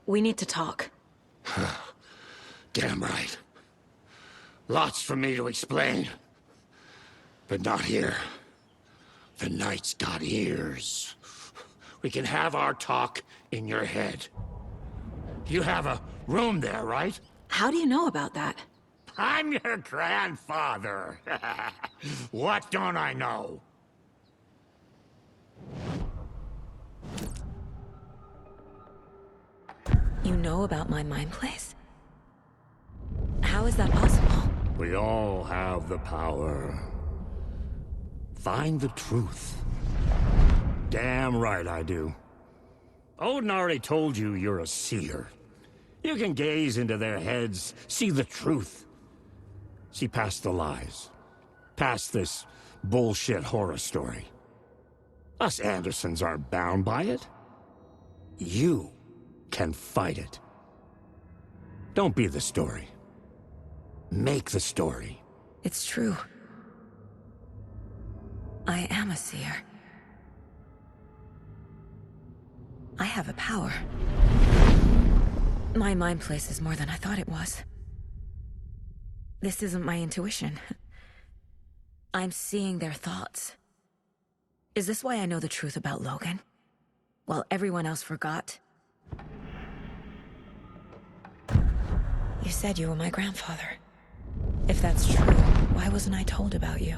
We need to talk. Damn right. Lots for me to explain. But not here. The night's got ears. We can have our talk in your head. You have a room there, right? How do you know about that? I'm your grandfather. What don't I know? You know about my mind place? How is that possible? We all have the power. Find the truth. Damn right I do. Odin already told you you're a seer. You can gaze into their heads, see the truth. See past the lies. Past this bullshit horror story. Us Andersons aren't bound by it. You can fight it. Don't be the story. Make the story. It's true. I am a seer. I have a power. My mind place is more than I thought it was. This isn't my intuition. I'm seeing their thoughts. Is this why I know the truth about Logan? While everyone else forgot? You said you were my grandfather. If that's true, why wasn't I told about you?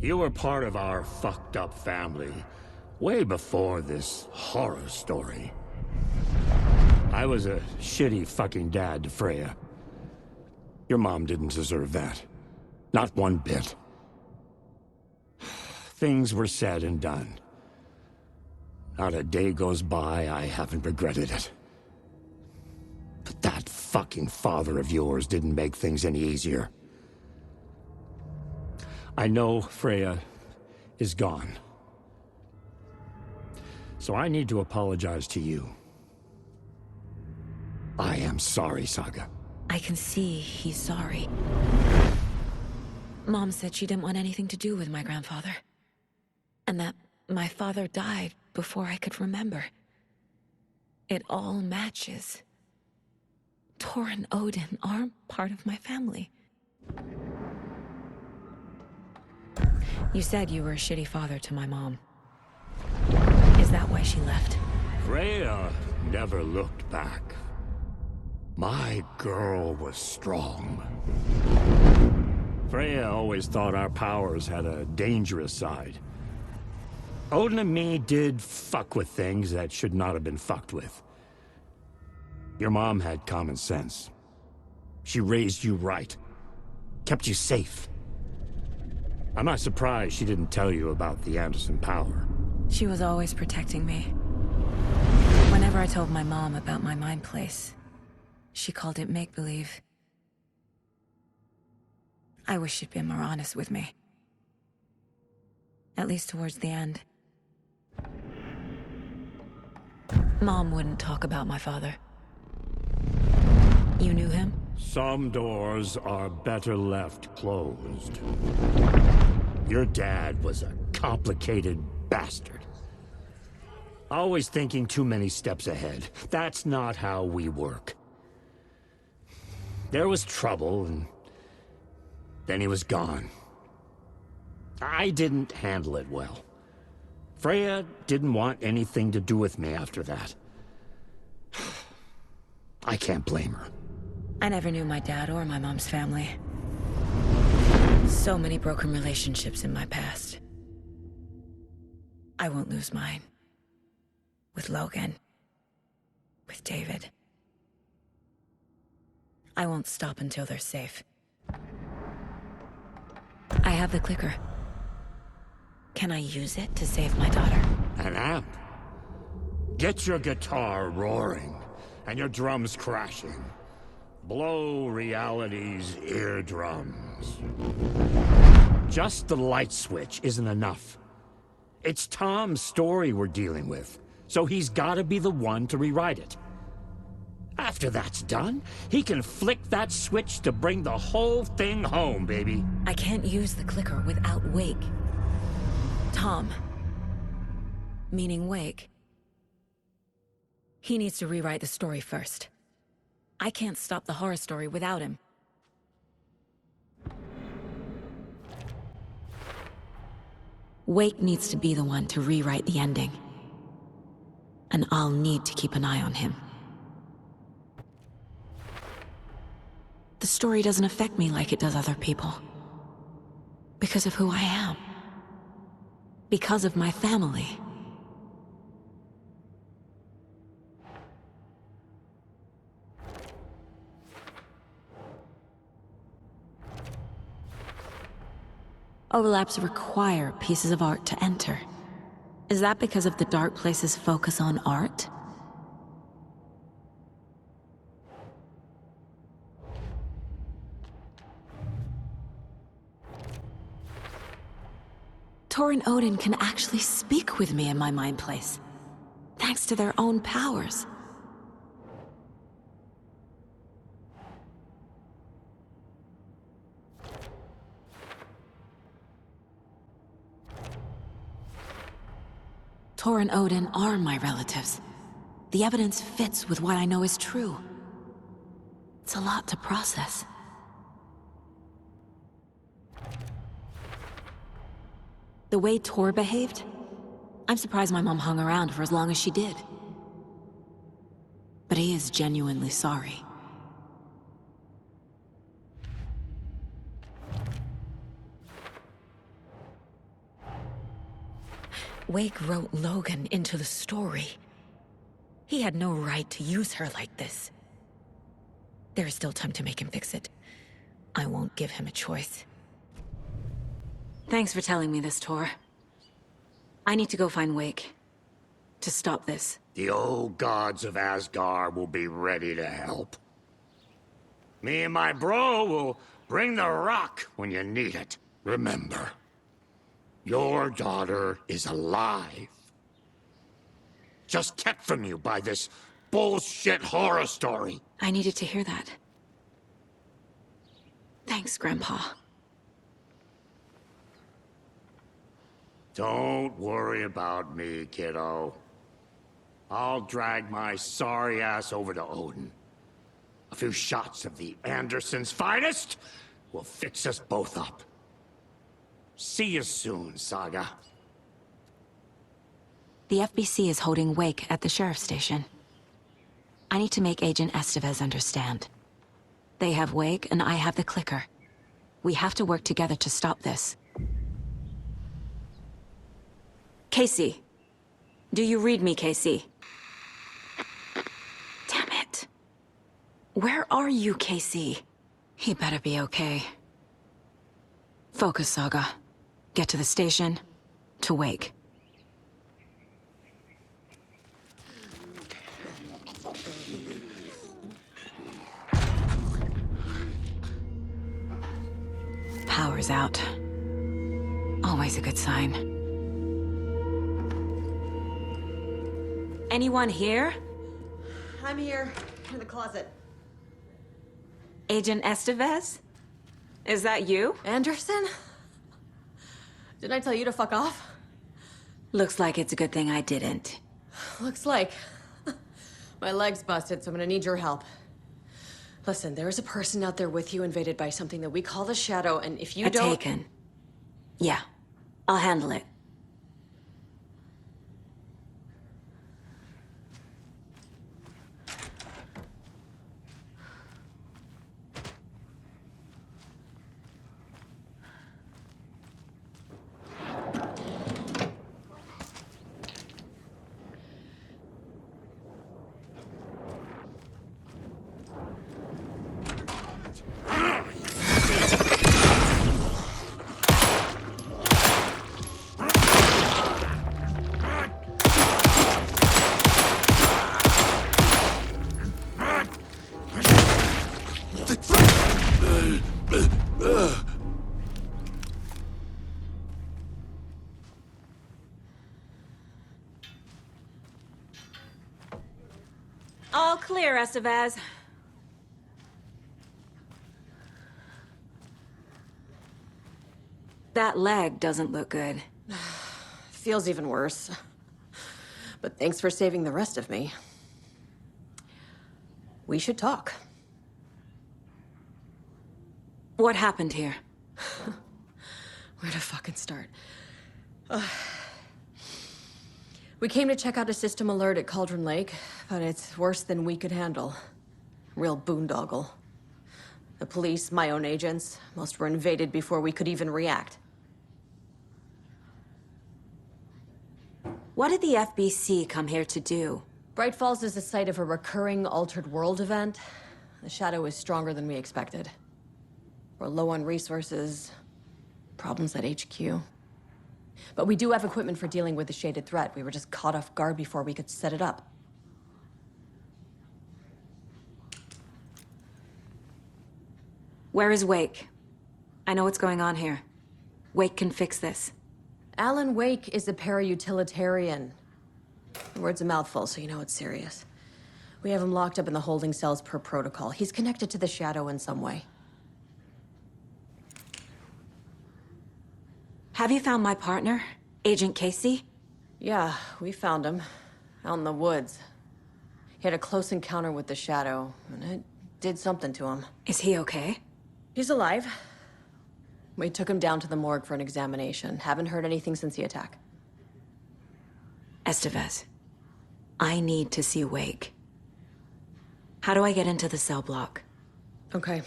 You were part of our fucked up family, way before this horror story. I was a shitty fucking dad to Freya. Your mom didn't deserve that. Not one bit. Things were said and done. Not a day goes by I haven't regretted it. But that fucking father of yours didn't make things any easier. I know Freya is gone. So I need to apologize to you. I am sorry, Saga. I can see he's sorry. Mom said she didn't want anything to do with my grandfather. And that my father died before I could remember. It all matches. Tor and Odin aren't part of my family. You said you were a shitty father to my mom. Is that why she left? Freya never looked back. My girl was strong. Freya always thought our powers had a dangerous side. Odin and me did fuck with things that should not have been fucked with. Your mom had common sense. She raised you right. Kept you safe. I'm not surprised she didn't tell you about the Anderson power. She was always protecting me. Whenever I told my mom about my mind place, she called it make-believe. I wish she'd been more honest with me. At least towards the end. Mom wouldn't talk about my father. You knew him? Some doors are better left closed. Your dad was a complicated bastard. Always thinking too many steps ahead. That's not how we work. There was trouble, and then he was gone. I didn't handle it well. Freya didn't want anything to do with me after that. I can't blame her. I never knew my dad or my mom's family. So many broken relationships in my past. I won't lose mine. With Logan. With David. I won't stop until they're safe. I have the clicker. Can I use it to save my daughter? An amp? Get your guitar roaring, and your drums crashing. Blow reality's eardrums. Just the light switch isn't enough. It's Tom's story we're dealing with, so he's gotta be the one to rewrite it. After that's done, he can flick that switch to bring the whole thing home, baby. I can't use the clicker without Wake. Tom, meaning Wake, He needs to rewrite the story first. I can't stop the horror story without him. Wake needs to be the one to rewrite the ending. And I'll need to keep an eye on him. The story doesn't affect me like it does other people. Because of who I am. Because of my family. Overlaps require pieces of art to enter. Is that because of the Dark Place's focus on art? Tor and Odin can actually speak with me in my mind place, thanks to their own powers. Tor and Odin are my relatives. The evidence fits with what I know is true. It's a lot to process. The way Tor behaved, I'm surprised my mom hung around for as long as she did. But he is genuinely sorry. Wake wrote Logan into the story. He had no right to use her like this. There is still time to make him fix it. I won't give him a choice. Thanks for telling me this, Tor. I need to go find Wake. To stop this. The old gods of Asgard will be ready to help. Me and my bro will bring the rock when you need it. Remember, your daughter is alive. Just kept from you by this bullshit horror story. I needed to hear that. Thanks, Grandpa. Don't worry about me, kiddo. I'll drag my sorry ass over to Odin. A few shots of the Andersons' finest will fix us both up. See you soon, Saga. The FBC is holding Wake at the sheriff's station. I need to make Agent Estevez understand. They have Wake and I have the clicker. We have to work together to stop this. Casey. Do you read me, Casey? Damn it. Where are you, Casey? He better be okay. Focus, Saga. Get to the station, to Wake. Power's out. Always a good sign. Anyone here? I'm here, in the closet. Agent Estevez? Is that you? Anderson? Didn't I tell you to fuck off? Looks like it's a good thing I didn't. Looks like. My leg's busted, so I'm gonna need your help. Listen, there is a person out there with you invaded by something that we call the Shadow, and if you don't... Taken. Yeah, I'll handle it. All clear, Estevez. That leg doesn't look good. Feels even worse. But thanks for saving the rest of me. we should talk. What happened here? Where to fucking start? We came to check out a system alert at Cauldron Lake, but it's worse than we could handle. Real boondoggle. The police, my own agents, most were invaded before we could even react. What did the FBC come here to do? Bright Falls is the site of a recurring altered world event. The shadow is stronger than we expected. We're low on resources, problems at HQ. But we do have equipment for dealing with the shaded threat. We were just caught off guard before we could set it up. Where is Wake? I know what's going on here. Wake can fix this. Alan Wake is a para-utilitarian. The word's a mouthful, so you know it's serious. We have him locked up in the holding cells per protocol. He's connected to the shadow in some way. Have you found my partner, Agent Casey? Yeah, we found him. Out in the woods. He had a close encounter with the shadow, and it did something to him. Is he okay? He's alive. We took him down to the morgue for an examination. Haven't heard anything since the attack. Estevez, I need to see Wake. How do I get into the cell block? Okay.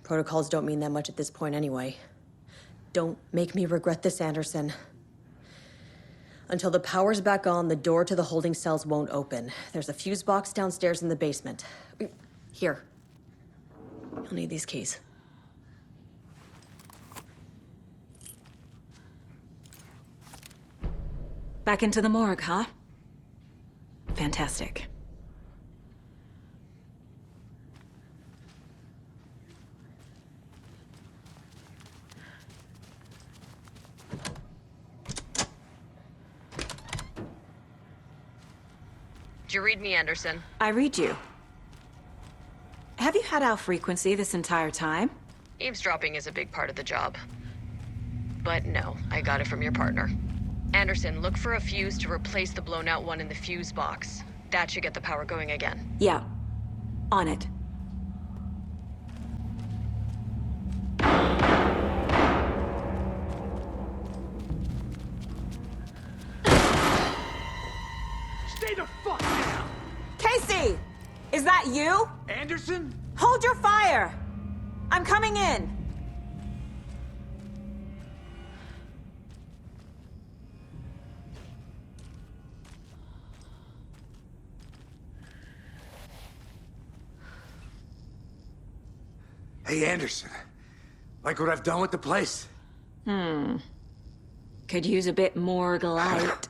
Protocols don't mean that much at this point anyway. Don't make me regret this, Anderson. Until the power's back on, the door to the holding cells won't open. There's a fuse box downstairs in the basement. Here. You'll need these keys. Back into the morgue, huh? Fantastic. Did you read me, Anderson? I read you. Have you had our frequency this entire time? Eavesdropping is a big part of the job. But no, I got it from your partner. Anderson, look for a fuse to replace the blown out one in the fuse box. That should get the power going again. Yeah. On it. Stay the fuck down! Casey! Is that you? Anderson? Hold your fire! I'm coming in! Hey, Anderson. Like what I've done with the place? Could use a bit more light.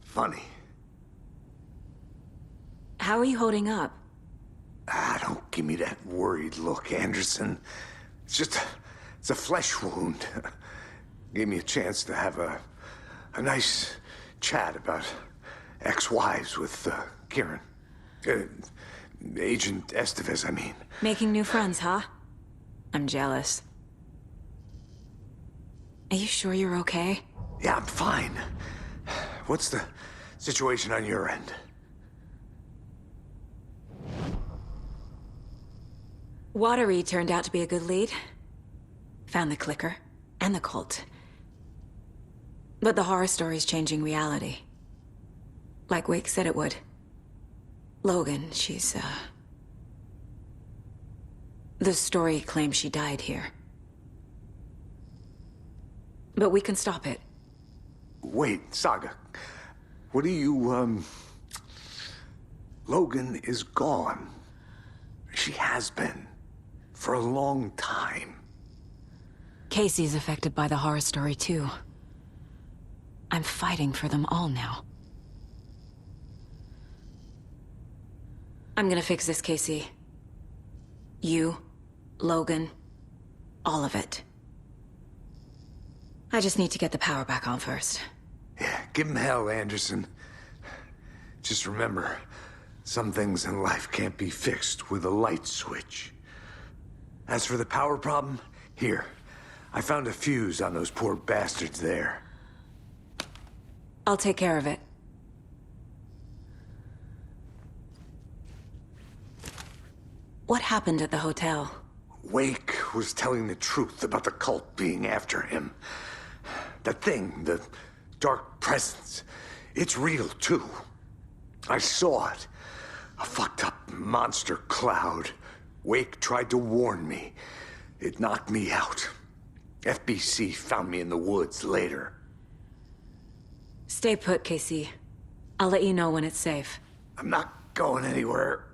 Funny. How are you holding up? Don't give me that worried look, Anderson. It's a flesh wound. Gave me a chance to have a nice chat about ex-wives with Kieran. Agent Estevez, I mean. Making new friends, huh? I'm jealous. Are you sure you're okay? Yeah, I'm fine. What's the situation on your end? Watery turned out to be a good lead. Found the clicker and the cult. But the horror story's changing reality. Like Wake said it would. Logan, she's, the story claims she died here. But we can stop it. Wait, Saga. What do you, Logan is gone. She has been. For a long time. Casey's affected by the horror story, too. I'm fighting for them all now. I'm gonna fix this, Casey. You, Logan, all of it. I just need to get the power back on first. Yeah, give him hell, Anderson. Just remember, some things in life can't be fixed with a light switch. As for the power problem, here. I found a fuse on those poor bastards there. I'll take care of it. What happened at the hotel? Wake was telling the truth about the cult being after him. That thing, the dark presence, it's real too. I saw it. A fucked up monster cloud. Wake tried to warn me. It knocked me out. FBC found me in the woods later. Stay put, Casey. I'll let you know when it's safe. I'm not going anywhere.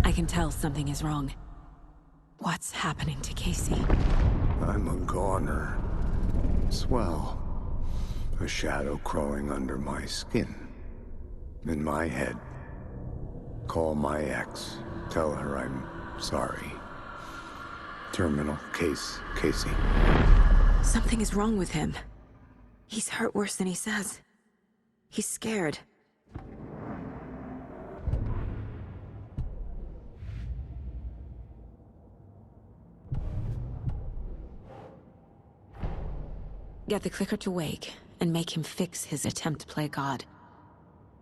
I can tell something is wrong. What's happening to Casey? I'm a goner. Swell. A shadow crawling under my skin. In my head. Call my ex. Tell her I'm sorry. Terminal case, Casey. Something is wrong with him. He's hurt worse than he says. He's scared. Get the clicker to Wake, and make him fix his attempt to play God.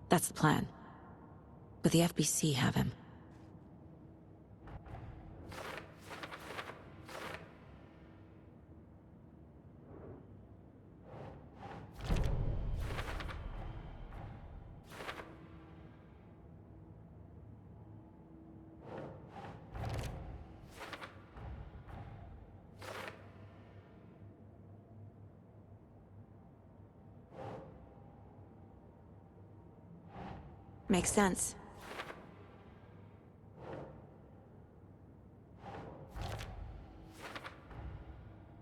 That's the plan. But the FBC have him. Makes sense.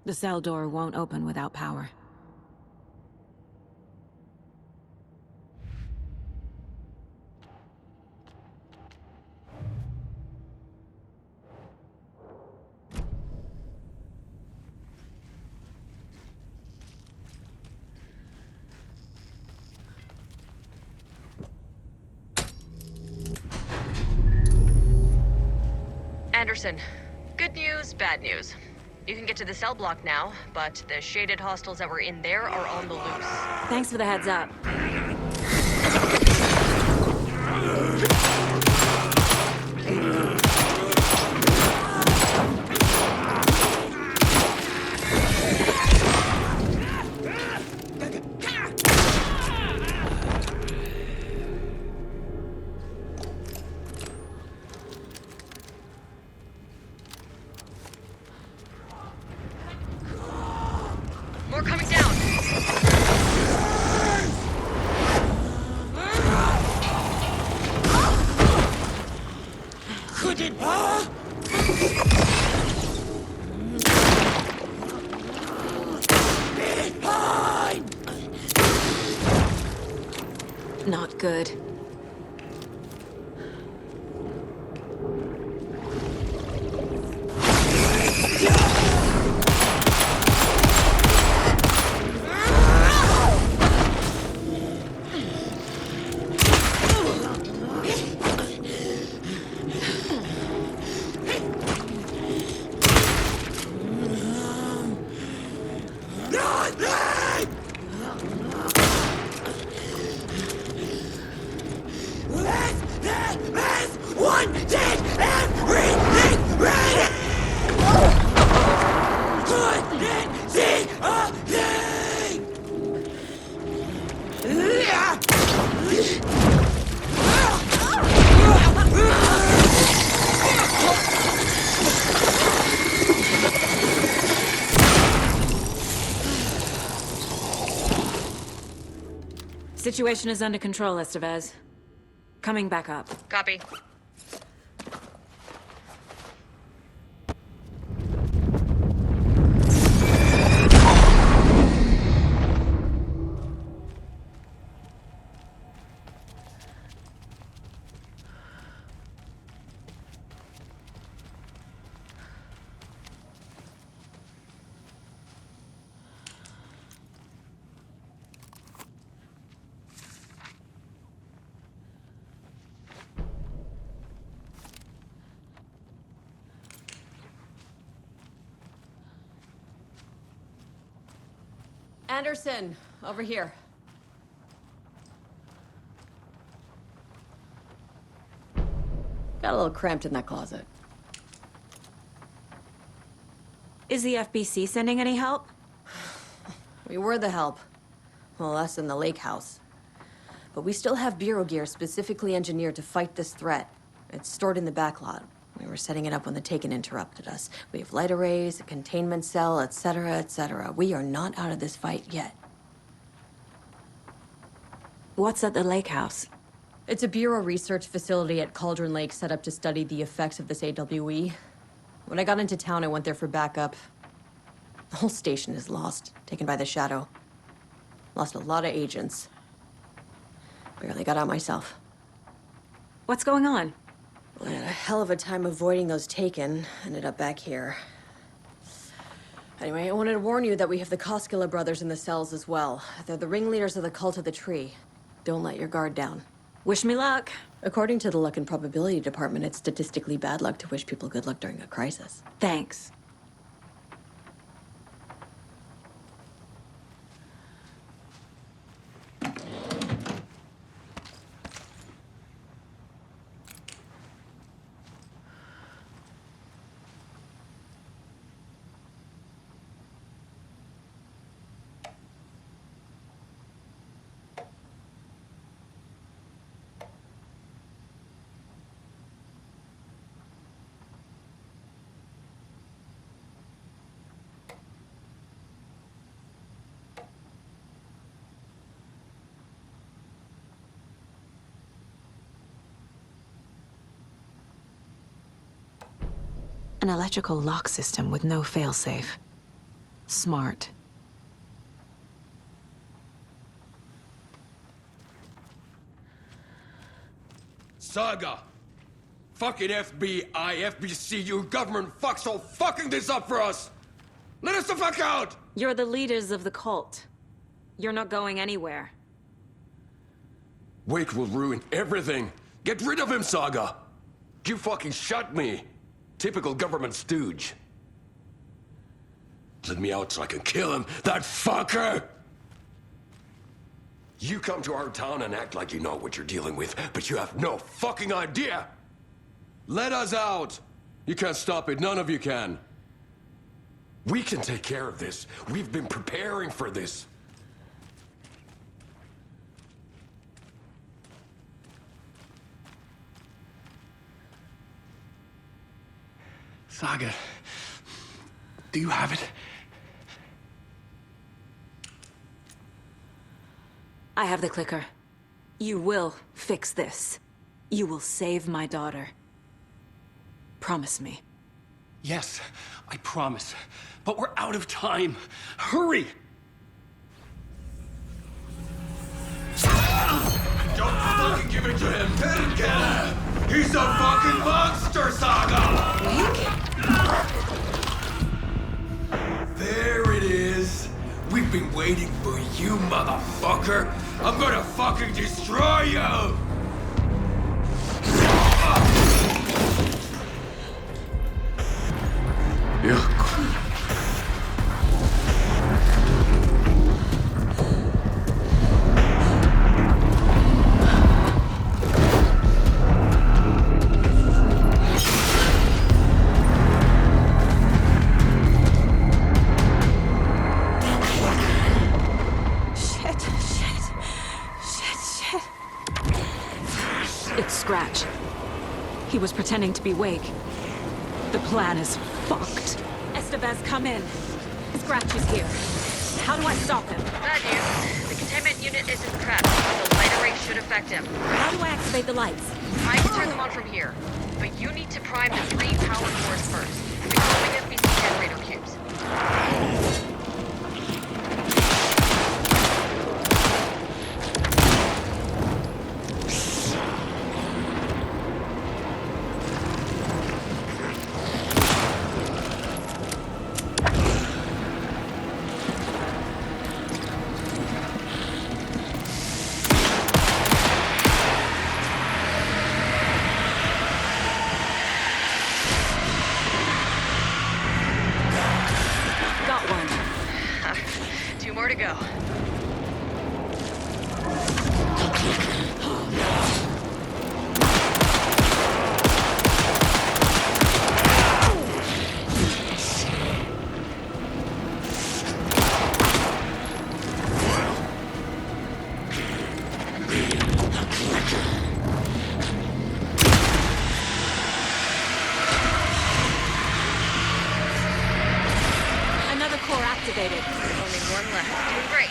The cell door won't open without power. Anderson, good news, bad news. You can get to the cell block now, but the shaded hostels that were in there are on the loose. Thanks for the heads up. More coming down. Not good. Situation is under control, Estevez. Coming back up. Copy. Anderson, over here. Got a little cramped in that closet. Is the FBC sending any help? We were the help. Well, us in the lake house. But we still have Bureau gear specifically engineered to fight this threat. It's stored in the backlot. We were setting it up when the Taken interrupted us. We have light arrays, a containment cell, etc., etc. We are not out of this fight yet. What's at the lake house? It's a Bureau research facility at Cauldron Lake set up to study the effects of this AWE. When I got into town, I went there for backup. The whole station is lost, taken by the Shadow. Lost a lot of agents. Barely got out myself. What's going on? I had a hell of a time avoiding those Taken. Ended up back here. Anyway, I wanted to warn you that we have the Koskela brothers in the cells as well. They're the ringleaders of the Cult of the Tree. Don't let your guard down. Wish me luck. According to the Luck and Probability Department, it's statistically bad luck to wish people good luck during a crisis. Thanks. An electrical lock system with no failsafe. Smart. Saga! Fucking FBI, FBC, you government fucks all fucking this up for us! Let us the fuck out! You're the leaders of the cult. You're not going anywhere. Wake will ruin everything! Get rid of him, Saga! You fucking shut me! Typical government stooge. Let me out so I can kill him, that fucker! You come to our town and act like you know what you're dealing with, but you have no fucking idea! Let us out! You can't stop it, none of you can. We can take care of this. We've been preparing for this. Saga, do you have it? I have the clicker. You will fix this. You will save my daughter. Promise me. Yes, I promise. But we're out of time. Hurry! Don't fucking give it to him! Get him! He's a fucking monster, Saga! There it is! We've been waiting for you, motherfucker! I'm gonna fucking destroy you! Yeah. It's Scratch. He was pretending to be Wake. The plan is fucked. Estevez, come in. Scratch is here. How do I stop him? Bad news. The containment unit isn't prepped, but the light array should affect him. How do I activate the lights? I can turn them on from here, but you need to prime the 3 power cores first. Including FBC generator cubes. to go. Another core activated. Only one left. Doing great.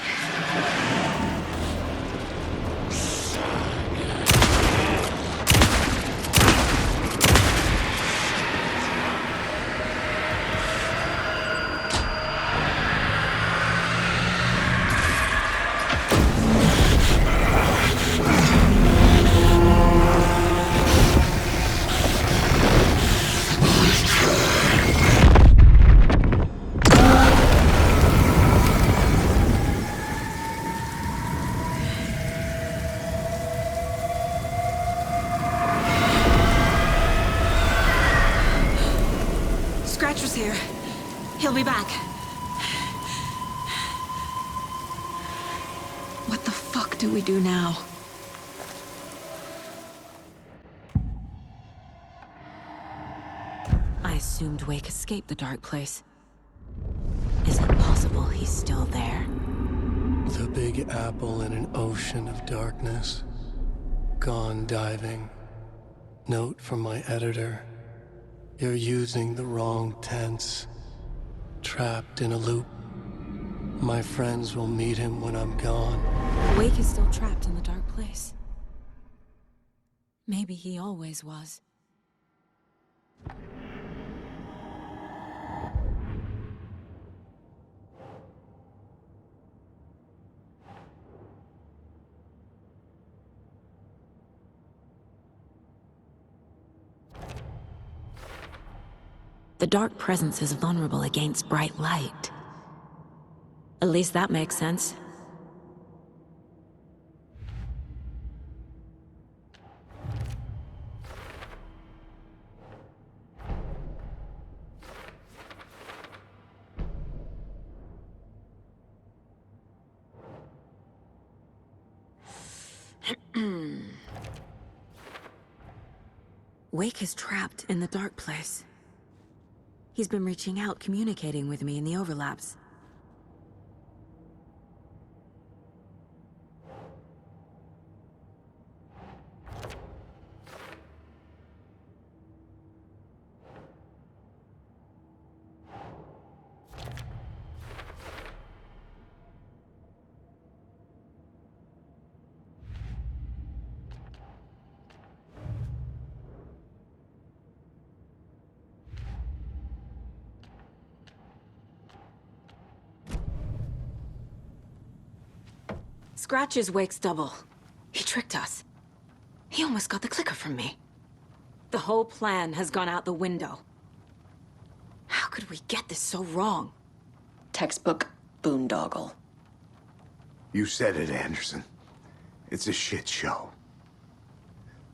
Scratcher's here. He'll be back. What the fuck do we do now? I assumed Wake escaped the dark place. Is it possible he's still there? The Big Apple in an ocean of darkness. Gone diving. Note from my editor. You're using the wrong tense. Trapped in a loop. My friends will meet him when I'm gone. Wake is still trapped in the dark place. Maybe he always was. The dark presence is vulnerable against bright light. At least that makes sense. Wake is trapped in the dark place. He's been reaching out, communicating with me in the overlaps. Scratch is Wake's double. He tricked us. He almost got the clicker from me. The whole plan has gone out the window. How could we get this so wrong? Textbook boondoggle. You said it, Anderson. It's a shit show.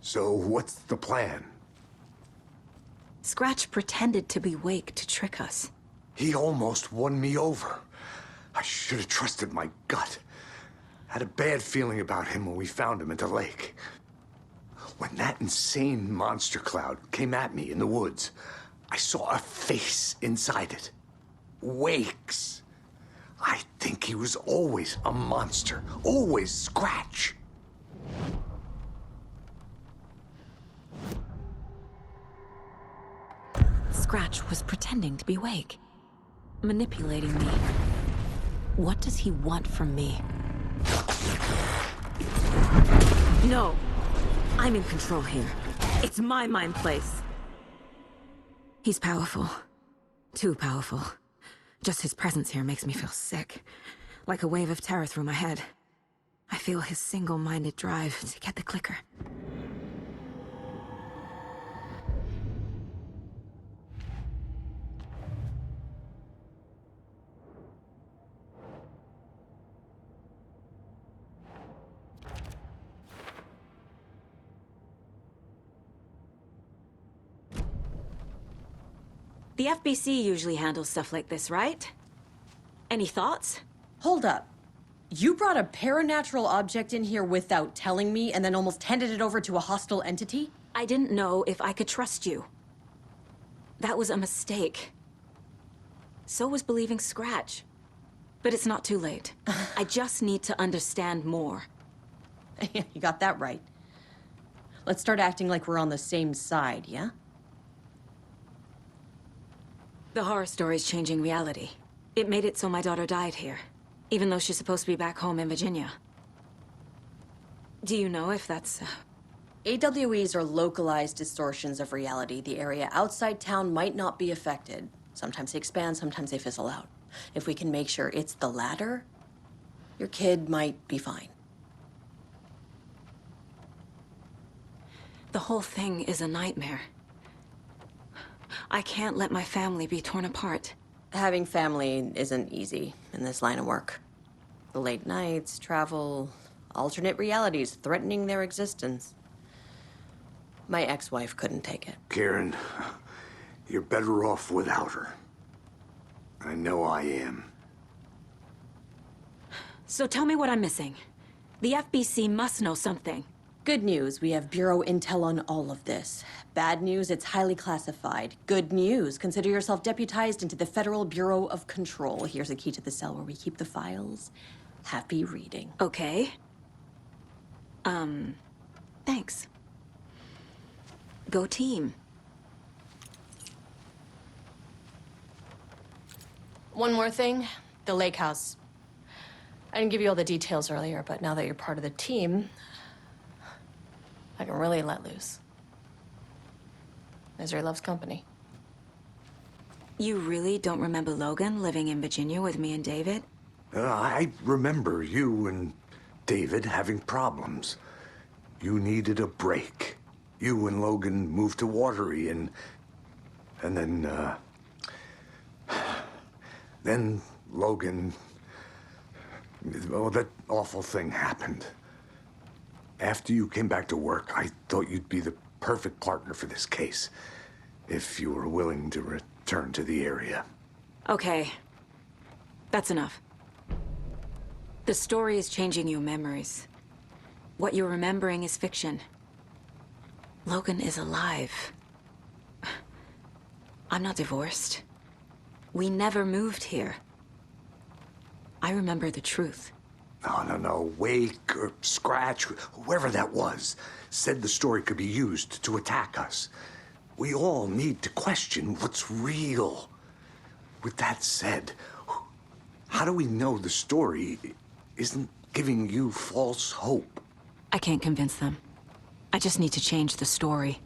So what's the plan? Scratch pretended to be Wake to trick us. He almost won me over. I should have trusted my gut. Had a bad feeling about him when we found him at the lake. When that insane monster cloud came at me in the woods, I saw a face inside it. Wake's. I think he was always a monster. Always Scratch. Scratch was pretending to be Wake. Manipulating me. What does he want from me? No. I'm in control here. It's my mind place. He's powerful. Too powerful. Just his presence here makes me feel sick. Like a wave of terror through my head. I feel his single-minded drive to get the clicker. The FBC usually handles stuff like this, right? Any thoughts? Hold up. You brought a paranatural object in here without telling me and then almost handed it over to a hostile entity? I didn't know if I could trust you. That was a mistake. So was believing Scratch. But it's not too late. I just need to understand more. You got that right. Let's start acting like we're on the same side, yeah? The horror story's changing reality. It made it so my daughter died here, even though she's supposed to be back home in Virginia. Do you know if that's... AWEs are localized distortions of reality. The area outside town might not be affected. Sometimes they expand, sometimes they fizzle out. If we can make sure it's the latter, your kid might be fine. The whole thing is a nightmare. I can't let my family be torn apart. Having family isn't easy in this line of work. The late nights, travel, alternate realities threatening their existence. My ex-wife couldn't take it. Karen, you're better off without her. I know I am. So tell me what I'm missing. The FBC must know something. Good news, we have Bureau intel on all of this. Bad news, it's highly classified. Good news, consider yourself deputized into the Federal Bureau of Control. Here's a key to the cell where we keep the files. Happy reading. Okay. Thanks. Go team. One more thing, the lake house. I didn't give you all the details earlier, but now that you're part of the team, I can really let loose. Misery loves company. You really don't remember Logan living in Virginia with me and David? I remember you and David having problems. You needed a break. You and Logan moved to Watery and then Logan, oh, that awful thing happened. After you came back to work, I thought you'd be the perfect partner for this case, if you were willing to return to the area. Okay. That's enough. The story is changing your memories. What you're remembering is fiction. Logan is alive. I'm not divorced. We never moved here. I remember the truth. No. Wake or Scratch, whoever that was, said the story could be used to attack us. We all need to question what's real. With that said, how do we know the story isn't giving you false hope? I can't convince them. I just need to change the story.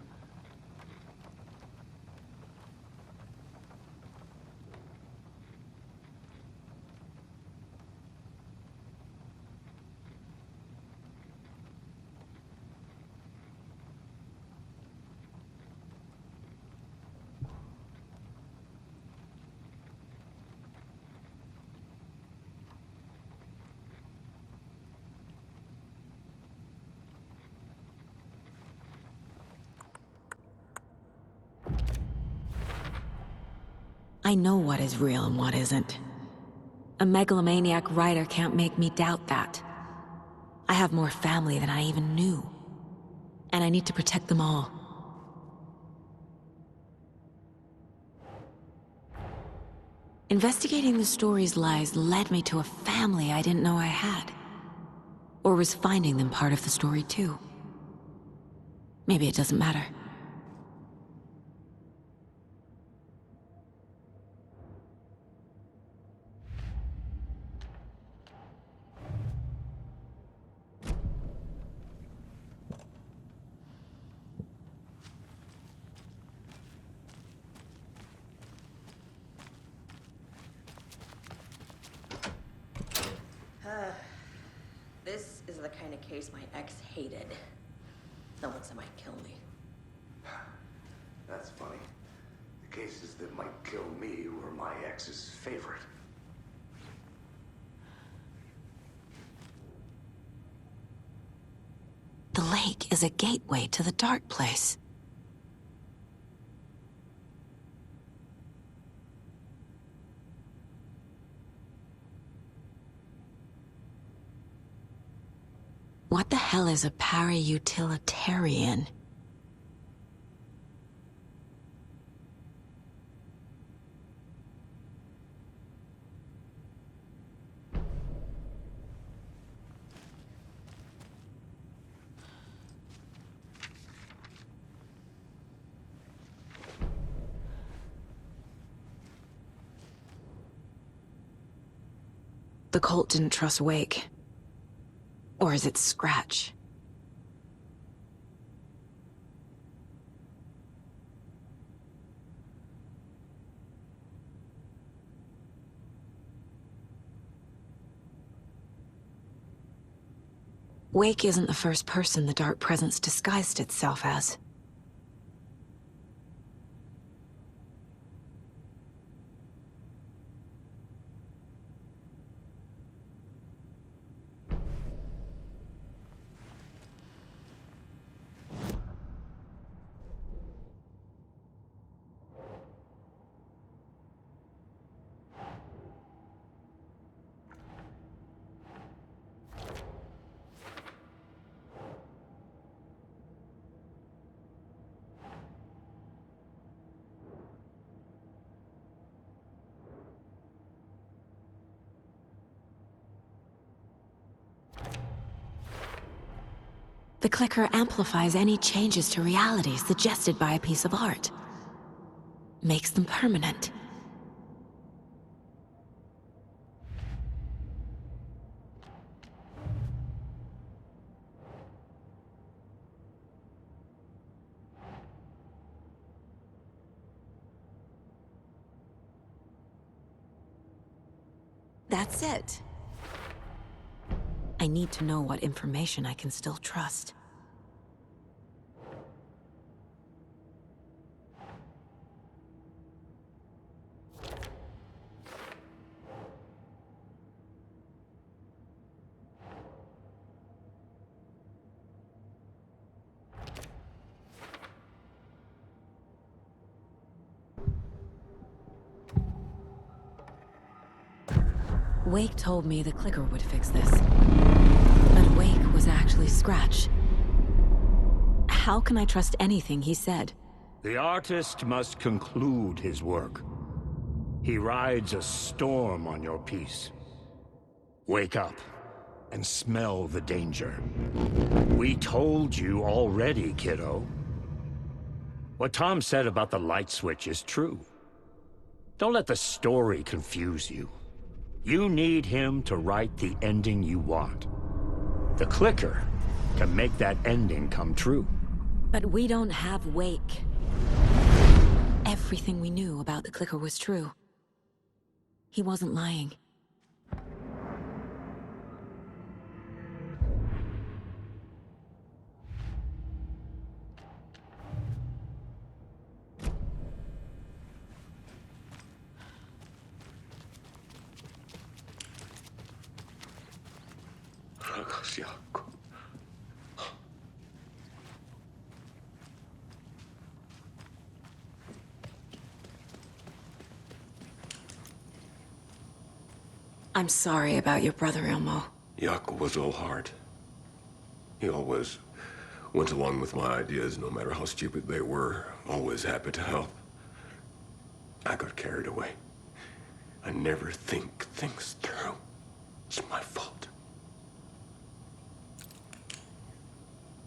I know what is real and what isn't. A megalomaniac writer can't make me doubt that. I have more family than I even knew. And I need to protect them all. Investigating the story's lies led me to a family I didn't know I had. Or was finding them part of the story too. Maybe it doesn't matter. This is the kind of case my ex hated. The ones that might kill me. That's funny. The cases that might kill me were my ex's favorite. The lake is a gateway to the dark place. What the hell is a para-utilitarian? The cult didn't trust Wake. Or is it Scratch? Wake isn't the first person the Dark Presence disguised itself as. The clicker amplifies any changes to reality suggested by a piece of art. Makes them permanent. That's it. I need to know what information I can still trust. Wake told me the clicker would fix this. But Wake was actually Scratch. How can I trust anything he said? The artist must conclude his work. He rides a storm on your piece. Wake up and smell the danger. We told you already, kiddo. What Tom said about the light switch is true. Don't let the story confuse you. You need him to write the ending you want. The clicker can make that ending come true. But we don't have Wake. Everything we knew about the clicker was true. He wasn't lying. I'm sorry about your brother, Elmo. Jaco was all heart. He always went along with my ideas, no matter how stupid they were. Always happy to help. I got carried away. I never think things through. It's my fault.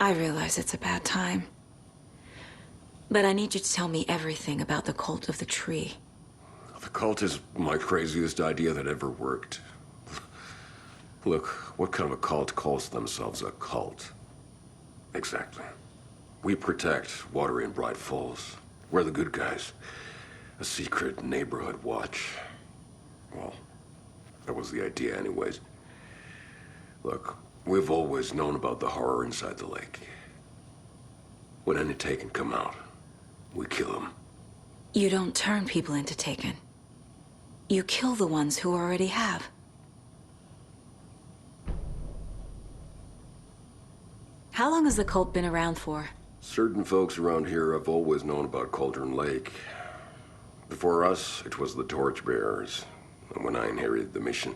I realize it's a bad time. But I need you to tell me everything about the cult of the tree. The cult is my craziest idea that ever worked. Look, what kind of a cult calls themselves a cult? Exactly. We protect Water in Bright Falls. We're the good guys. A secret neighborhood watch. Well, that was the idea anyways. Look, we've always known about the horror inside the lake. When any Taken come out, we kill them. You don't turn people into Taken. You kill the ones who already have. How long has the cult been around for? Certain folks around here have always known about Cauldron Lake. Before us, it was the Torchbearers. And when I inherited the mission,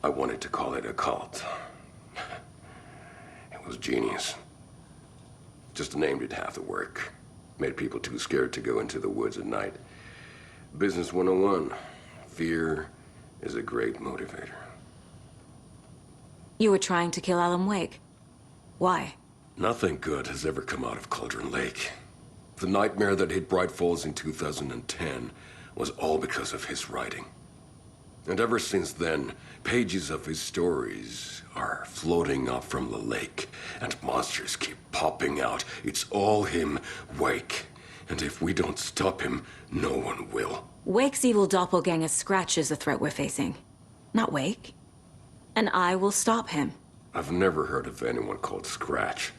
I wanted to call it a cult. was genius. Just the name did half the work. Made people too scared to go into the woods at night. Business 101. Fear is a great motivator. You were trying to kill Alan Wake. Why? Nothing good has ever come out of Cauldron Lake. The nightmare that hit Bright Falls in 2010 was all because of his writing. And ever since then, pages of his stories are floating up from the lake, and monsters keep popping out. It's all him, Wake. And if we don't stop him, no one will. Wake's evil doppelganger Scratch is the threat we're facing, not Wake. And I will stop him. I've never heard of anyone called Scratch.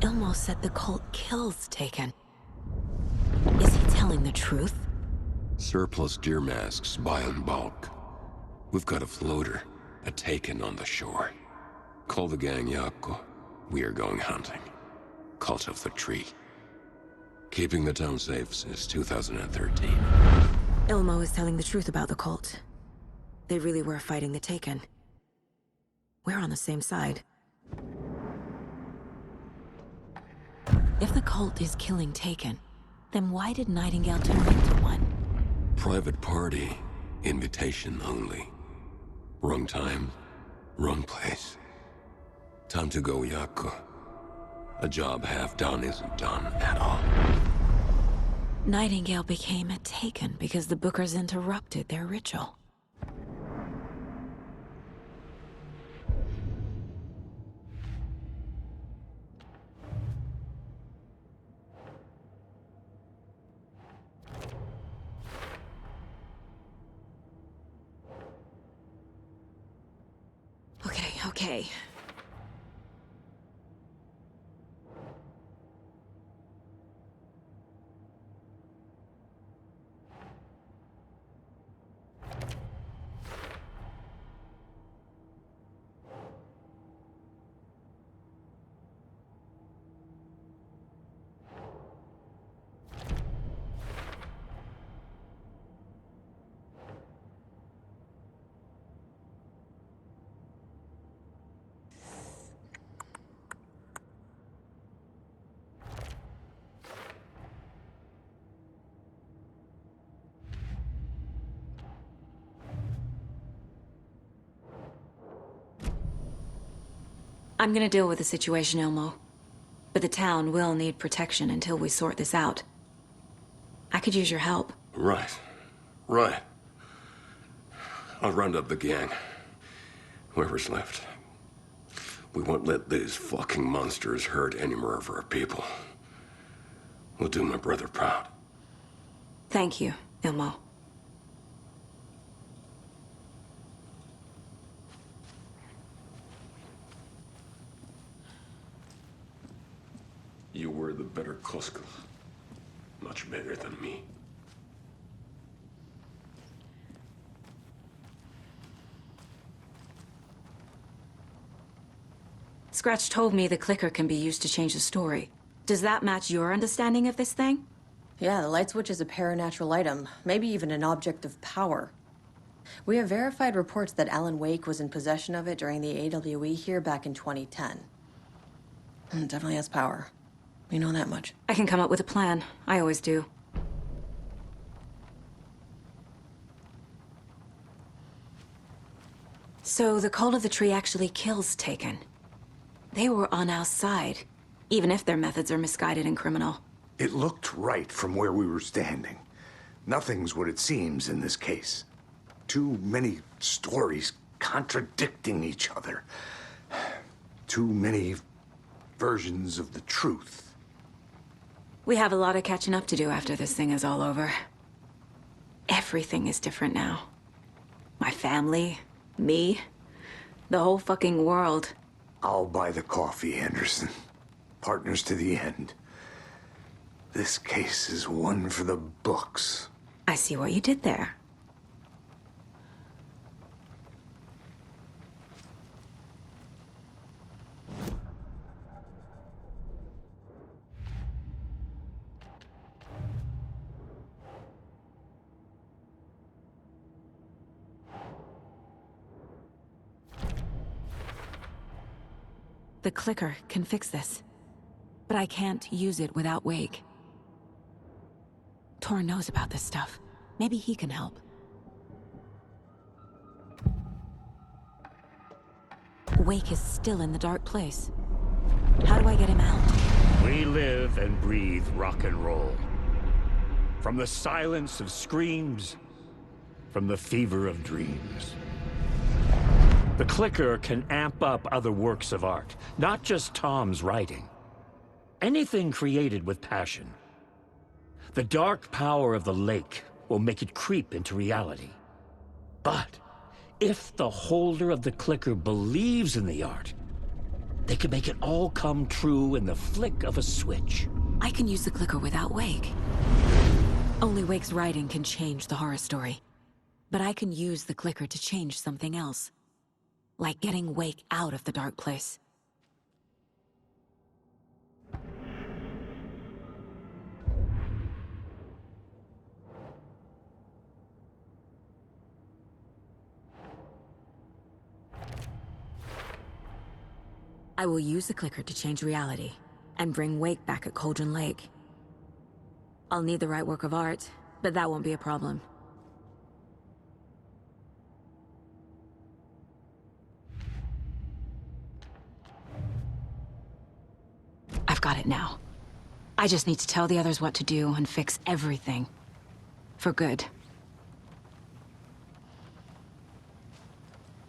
Ilmo said the cult kills Taken. Is he telling the truth? Surplus deer masks buy in bulk. We've got a floater, a Taken on the shore. Call the gang Yako. We are going hunting. Cult of the Tree. Keeping the town safe since 2013. Ilmo is telling the truth about the cult. They really were fighting the Taken. We're on the same side. If the cult is killing Taken, then why did Nightingale turn into one? Private party. Invitation only. Wrong time, wrong place. Time to go, Yako. A job half done isn't done at all. Nightingale became a Taken because the Bookers interrupted their ritual. Okay. I'm gonna deal with the situation, Ilmo. But the town will need protection until we sort this out. I could use your help. Right. I'll round up the gang. Whoever's left. We won't let these fucking monsters hurt any more of our people. We'll do my brother proud. Thank you, Ilmo. You were the better Koskal. Much better than me. Scratch told me the clicker can be used to change the story. Does that match your understanding of this thing? Yeah, the light switch is a paranatural item, maybe even an object of power. We have verified reports that Alan Wake was in possession of it during the AWE here back in 2010. It definitely has power. We know that much. I can come up with a plan. I always do. So the Cult of the Tree actually kills Taken. They were on our side, even if their methods are misguided and criminal. It looked right from where we were standing. Nothing's what it seems in this case. Too many stories contradicting each other. Too many versions of the truth. We have a lot of catching up to do after this thing is all over. Everything is different now. My family, me, the whole fucking world. I'll buy the coffee, Anderson. Partners to the end. This case is one for the books. I see what you did there. The clicker can fix this. But I can't use it without Wake. Tor knows about this stuff. Maybe he can help. Wake is still in the dark place. How do I get him out? We live and breathe rock and roll. From the silence of screams, from the fever of dreams. The clicker can amp up other works of art, not just Tom's writing. Anything created with passion. The dark power of the lake will make it creep into reality. But if the holder of the clicker believes in the art, they can make it all come true in the flick of a switch. I can use the clicker without Wake. Only Wake's writing can change the horror story. But I can use the clicker to change something else. Like getting Wake out of the dark place. I will use the clicker to change reality, and bring Wake back at Cauldron Lake. I'll need the right work of art, but that won't be a problem. I've got it now. I just need to tell the others what to do and fix everything. For good.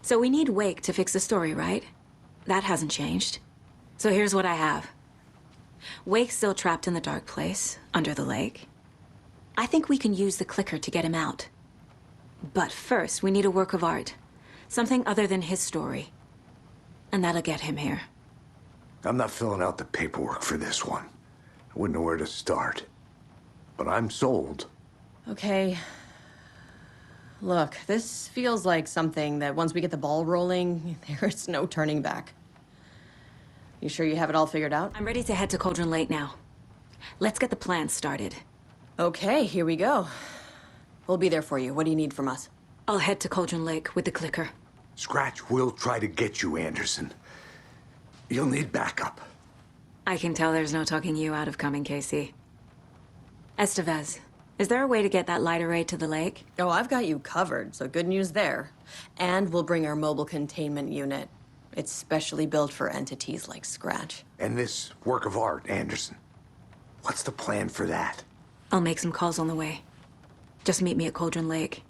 So we need Wake to fix the story, right? That hasn't changed. So here's what I have. Wake's still trapped in the dark place, under the lake. I think we can use the clicker to get him out. But first, we need a work of art. Something other than his story. And that'll get him here. I'm not filling out the paperwork for this one. I wouldn't know where to start. But I'm sold. Okay. Look, this feels like something that once we get the ball rolling, there's no turning back. You sure you have it all figured out? I'm ready to head to Cauldron Lake now. Let's get the plan started. Okay, here we go. We'll be there for you. What do you need from us? I'll head to Cauldron Lake with the clicker. Scratch will try to get you, Anderson. You'll need backup. I can tell there's no talking you out of coming, Casey. Estevez, is there a way to get that light array to the lake? Oh, I've got you covered, so good news there. And we'll bring our mobile containment unit. It's specially built for entities like Scratch. And this work of art, Anderson. What's the plan for that? I'll make some calls on the way. Just meet me at Cauldron Lake.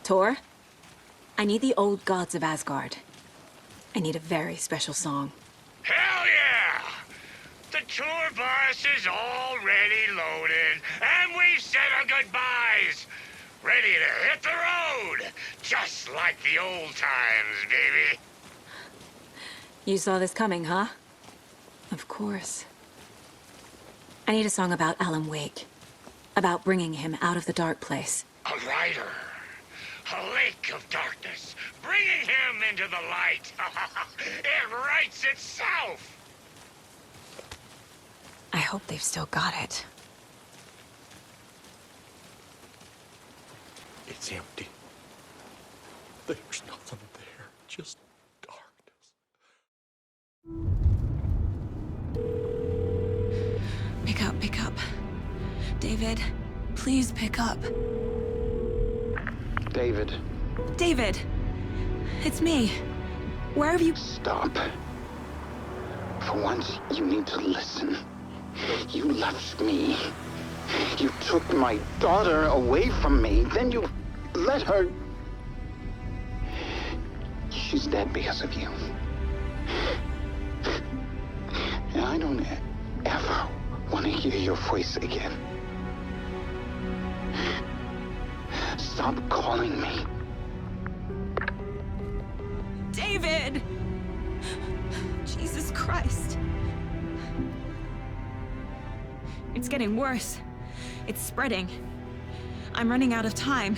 Tor, I need the old gods of Asgard. I need a very special song. Hell yeah! The tour bus is already loaded, and we've said our goodbyes. Ready to hit the road, just like the old times, baby. You saw this coming, huh? Of course. I need a song about Alan Wake. About bringing him out of the dark place. A writer. A lake of darkness, bringing him into the light. It writes itself. I hope they've still got it. It's empty. There's nothing there, just darkness. Pick up. David, please pick up. David. David! It's me. Where have you... Stop. For once, you need to listen. You left me. You took my daughter away from me. Then you let her... She's dead because of you. And I don't ever want to hear your voice again. Stop calling me. David! Jesus Christ. It's getting worse. It's spreading. I'm running out of time.